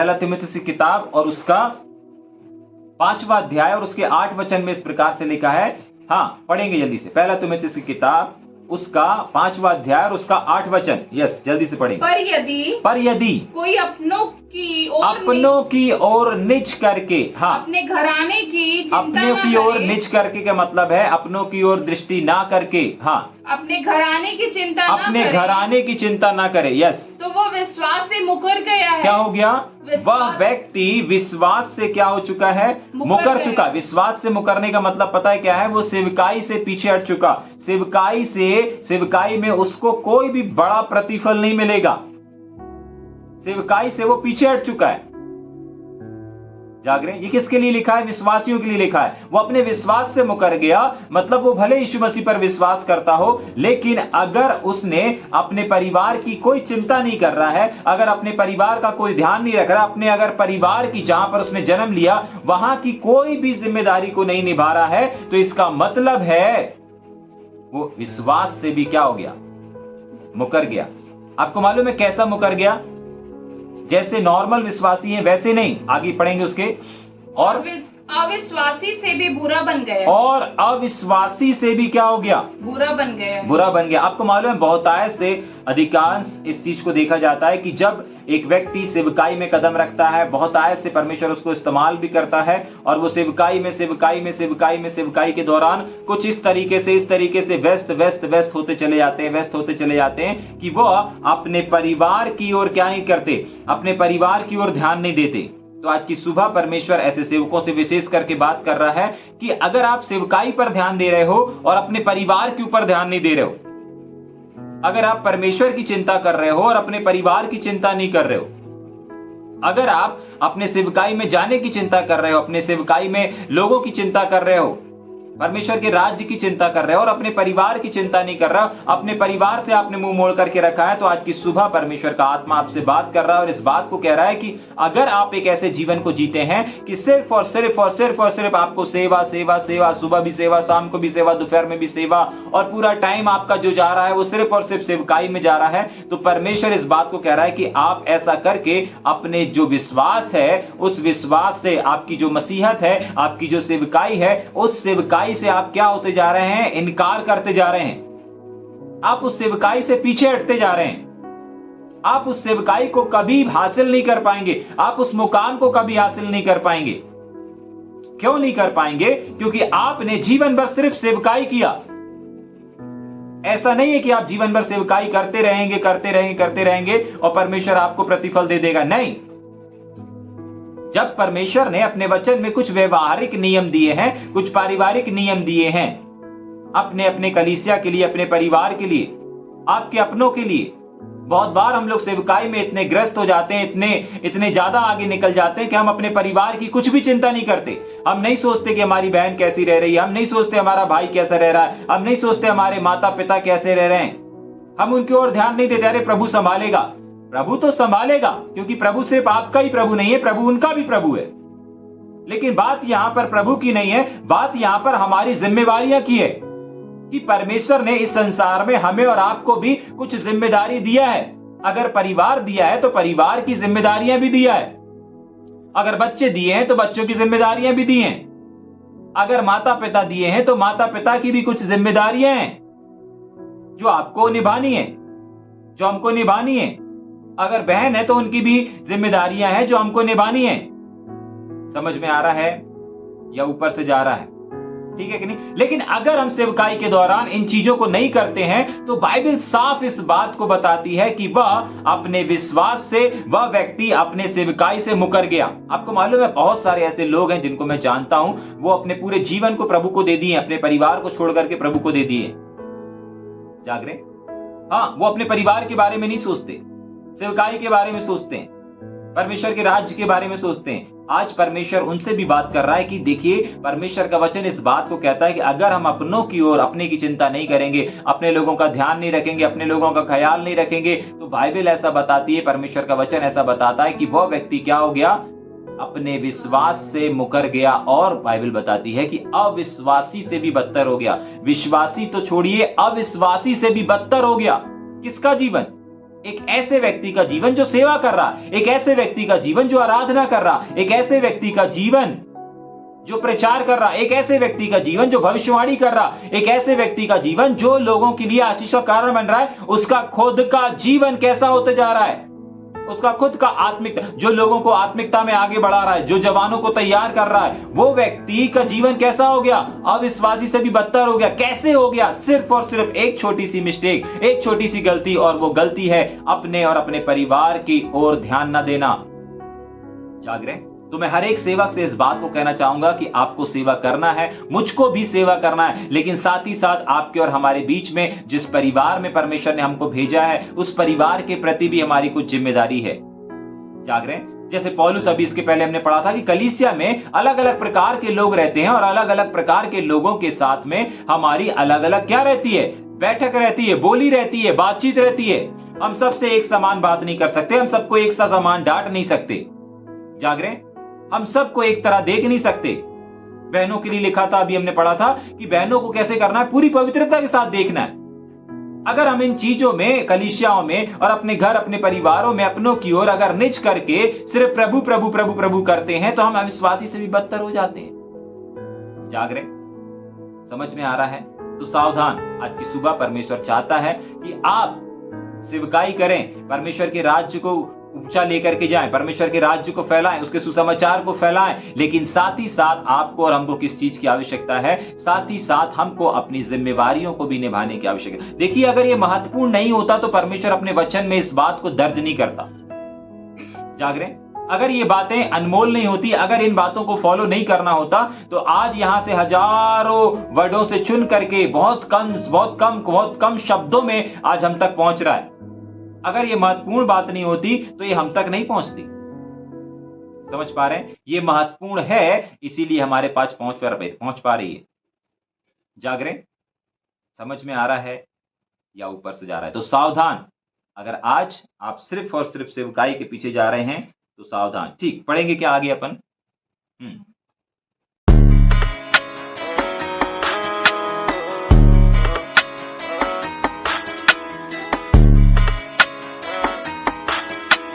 पहला तिमुथियुस की किताब और उसका 5वां अध्याय और उसके 8 वचन में इस प्रकार से लिखा है। हाँ, पढ़ेंगे जल्दी से। पहला तिमुथियुस की किताब उसका 5वां अध्याय और उसका 8 वचन। यस, जल्दी से पढ़ेंगे। पर यदि कोई अपनों की ओर निज करके, हाँ, अपने घराने की चिंता अपनों न की ओर करे, निज करके का मतलब है अपनों की ओर दृष्टि ना करके, हाँ, अपने घराने की चिंता न अपने करे, घराने की चिंता ना करे। यस, तो वो विश्वास से मुकर गया है। क्या हो गया? विश्वास- वह व्यक्ति विश्वास से क्या हो चुका है? मुकर गया। चुका। विश्वास से मुकरने का मतलब पता है क्या है? वो सेवकाई से पीछे हट चुका। सेवकाई में उसको कोई भी बड़ा प्रतिफल नहीं मिलेगा। सेवकाई से वो पीछे हट चुका है। जाग रहे हैं? ये किसके लिए लिखा है? विश्वासियों के लिए लिखा है। वो अपने विश्वास से मुकर गया, मतलब वो भले यीशु मसीह पर विश्वास करता हो, लेकिन अगर उसने अपने परिवार की कोई चिंता नहीं कर रहा है, अगर अपने परिवार का कोई ध्यान नहीं रख रहा, अपने अगर परिवार की, जहां पर उसने जन्म लिया, वहां की कोई भी जिम्मेदारी को नहीं निभा रहा है, तो इसका मतलब है वो विश्वास से भी क्या हो गया? मुकर गया। आपको मालूम है कैसा मुकर गया? जैसे नॉर्मल विश्वासी हैं वैसे नहीं, आगे पढ़ेंगे उसके। और अविश्वासी से भी बुरा बन गया। और अविश्वासी से भी क्या हो गया? बुरा बन गया। बुरा बन गया। आपको मालूम है बहुतायत से अधिकांश इस चीज को देखा जाता है कि जब एक व्यक्ति सेवकाई में कदम रखता है, बहुतायत से परमेश्वर उसको इस्तेमाल भी करता है, और वो सेवकाई के दौरान कुछ इस तरीके से व्यस्त होते चले जाते हैं कि वो अपने परिवार की ओर क्या नहीं करते, अपने परिवार की ओर ध्यान नहीं देते। तो आज की सुबह परमेश्वर ऐसे सेवकों से विशेष करके बात कर रहा है कि अगर आप सेवकाई पर ध्यान दे रहे हो और अपने परिवार के ऊपर ध्यान नहीं दे रहे हो, अगर आप परमेश्वर की चिंता कर रहे हो और अपने परिवार की चिंता नहीं कर रहे हो, अगर आप अपने सेवकाई में जाने की चिंता कर रहे हो, अपने सेवकाई में लोगों की चिंता कर रहे हो, परमेश्वर के राज्य की चिंता कर रहे हो और अपने परिवार की चिंता नहीं कर रहा, अपने परिवार से आपने मुंह मोड़ करके रखा है, तो आज की सुबह परमेश्वर का आत्मा आपसे बात कर रहा है और इस बात को कह रहा है कि अगर आप एक ऐसे जीवन को जीते हैं कि सिर्फ और सिर्फ आपको सेवा, सुबह भी सेवा, शाम को भी सेवा, दोपहर में भी सेवा, और पूरा टाइम आपका जो जा रहा है वो सिर्फ और सिर्फ सेवकाई में जा रहा है, तो परमेश्वर इस बात को कह रहा है कि आप ऐसा करके अपने जो विश्वास है, उस विश्वास से आपकी जो मसीहत है, आपकी जो सेवकाई है, उस सेवकाई से आप क्या होते जा रहे हैं? इनकार करते जा रहे हैं। आप उस सेवकाई से पीछे हटते जा रहे हैं। आप उस सेवकाई को कभी हासिल नहीं कर पाएंगे। आप उस मुकाम को कभी हासिल नहीं कर पाएंगे। क्यों नहीं कर पाएंगे? क्योंकि आपने जीवन भर सिर्फ सेवकाई किया। ऐसा नहीं है कि आप जीवन भर सेवकाई करते रहेंगे और परमेश्वर आपको प्रतिफल दे देगा। नहीं, जब परमेश्वर ने अपने वचन में कुछ व्यवहारिक नियम दिए हैं, कुछ पारिवारिक नियम दिए हैं, अपने अपने कलीसिया के लिए, अपने परिवार के लिए, आपके अपनों के लिए, बहुत बार हम लोग सेवकाई में इतने ग्रस्त हो जाते हैं, इतने ज्यादा आगे निकल जाते हैं कि हम अपने परिवार की कुछ भी चिंता नहीं करते। हम नहीं सोचते कि हमारी बहन कैसी रह रही है, हम नहीं सोचते हमारा भाई कैसा रह रहा है, हम नहीं सोचते हमारे माता पिता कैसे रह रहे हैं, हम उनकी ओर ध्यान नहीं देते। अरे प्रभु संभालेगा। प्रभु तो संभालेगा, क्योंकि प्रभु सिर्फ आपका ही प्रभु नहीं है, प्रभु उनका भी प्रभु है। लेकिन बात यहां पर प्रभु की नहीं है, बात यहां पर हमारी जिम्मेवारियां की है कि परमेश्वर ने इस संसार में हमें और आपको भी कुछ जिम्मेदारी दिया है। अगर परिवार दिया है तो परिवार की जिम्मेदारियां भी दिया है। अगर बच्चे दिए हैं तो बच्चों की जिम्मेदारियां भी दी हैं। अगर माता पिता दिए हैं तो माता पिता की भी कुछ जिम्मेदारियां हैं जो आपको निभानी है, जो हमको निभानी है। अगर बहन है तो उनकी भी जिम्मेदारियां हैं जो हमको निभानी है। समझ में आ रहा है या ऊपर से जा रहा है? ठीक है कि नहीं? लेकिन अगर हम सेवकाई के दौरान इन चीजों को नहीं करते हैं तो बाइबल साफ इस बात को बताती है कि वह अपने विश्वास से, वह व्यक्ति अपने सेवकाई से मुकर गया। आपको मालूम है बहुत सारे ऐसे लोग हैं जिनको मैं जानता हूं, वो अपने पूरे जीवन को प्रभु को दे दिए, अपने परिवार को छोड़ करके प्रभु को दे दिए। जाग रहे? हाँ, वो अपने परिवार के बारे में नहीं सोचते, सेवकाई के बारे में सोचते हैं, परमेश्वर के राज्य के बारे में सोचते हैं। आज परमेश्वर उनसे भी बात कर रहा है कि देखिए, परमेश्वर का वचन इस बात को कहता है कि अगर हम अपनों की ओर अपने की चिंता नहीं करेंगे, अपने लोगों का ध्यान नहीं रखेंगे, अपने लोगों का ख्याल नहीं रखेंगे, तो बाइबल ऐसा बताती है, परमेश्वर का वचन ऐसा बताता है कि वह व्यक्ति क्या हो गया? अपने विश्वास से मुकर गया। और बाइबल बताती है कि अविश्वासी से भी बदतर हो गया। विश्वासी तो छोड़िए, अविश्वासी से भी बदतर हो गया। किसका जीवन? एक ऐसे व्यक्ति का जीवन जो सेवा कर रहा, एक ऐसे व्यक्ति का जीवन जो आराधना कर रहा, एक ऐसे व्यक्ति का जीवन जो प्रचार कर रहा, एक ऐसे व्यक्ति का जीवन जो भविष्यवाणी कर रहा, एक ऐसे व्यक्ति का जीवन जो लोगों के लिए आशीष का कारण बन रहा है, उसका खुद का जीवन कैसा होते जा रहा है? उसका खुद का आत्मिक, जो लोगों को आत्मिकता में आगे बढ़ा रहा है, जो जवानों को तैयार कर रहा है, वो व्यक्ति का जीवन कैसा हो गया? अविश्वासी से भी बदतर हो गया। कैसे हो गया? सिर्फ और सिर्फ एक छोटी सी मिस्टेक, एक छोटी सी गलती, और वो गलती है अपने और अपने परिवार की ओर ध्यान न देना। जाग रहे? तो मैं हर एक सेवक से इस बात को कहना चाहूंगा कि आपको सेवा करना है, मुझको भी सेवा करना है, लेकिन साथ ही साथ आपके और हमारे बीच में जिस परिवार में परमेश्वर ने हमको भेजा है, उस परिवार के प्रति भी हमारी कुछ जिम्मेदारी है। जाग रहे हैं? जैसे पौलुस, अभी इसके पहले हमने पढ़ा था कि कलीसिया में अलग अलग प्रकार के लोग रहते हैं, और अलग अलग प्रकार के लोगों के साथ में हमारी अलग अलग क्या रहती है? बैठक रहती है, बोली रहती है, बातचीत रहती है। हम सबसे एक समान बात नहीं कर सकते, हम सबको एक सा समान डांट नहीं सकते। जाग रहे हैं? हम सबको एक तरह देख नहीं सकते। बहनों के लिए लिखा था, अभी हमने पढ़ा था कि बहनों को कैसे करना है? पूरी पवित्रता के साथ देखना है। अगर हम इन चीजों में, कलीसियाओं में और अपने घर, अपने परिवारों में अपनों की ओर अगर निच करके सिर्फ प्रभु प्रभु प्रभु प्रभु करते हैं, तो हम अविश्वासी से भी बदतर हो जाते हैं। जाग रहे? समझ में आ रहा है? तो सावधान, आज की सुबह परमेश्वर चाहता है कि आप सेवकाई करें, परमेश्वर के राज्य को ऊंचा लेकर के जाएं, परमेश्वर के राज्य को फैलाएं, उसके सुसमाचार को फैलाएं, लेकिन साथ ही साथ आपको और हमको किस चीज की आवश्यकता है? साथ ही साथ हमको अपनी जिम्मेवारियों को भी निभाने की आवश्यकता है। देखिए, अगर ये महत्वपूर्ण नहीं होता तो परमेश्वर अपने वचन में इस बात को दर्ज नहीं करता। जाग रहे? अगर ये बातें अनमोल नहीं होती, अगर इन बातों को फॉलो नहीं करना होता, तो आज यहां से हजारों वर्डों से चुन करके बहुत कम शब्दों में आज हम तक पहुंच रहा है। अगर ये महत्वपूर्ण बात नहीं होती तो ये हम तक नहीं पहुंचती। समझ पा रहे हैं? ये महत्वपूर्ण है, इसीलिए हमारे पास पहुंच पा रही है। जाग रहे? समझ में आ रहा है या ऊपर से जा रहा है? तो सावधान, अगर आज आप सिर्फ और सिर्फ सेवकाई के पीछे जा रहे हैं तो सावधान। ठीक, पढ़ेंगे क्या आगे अपन?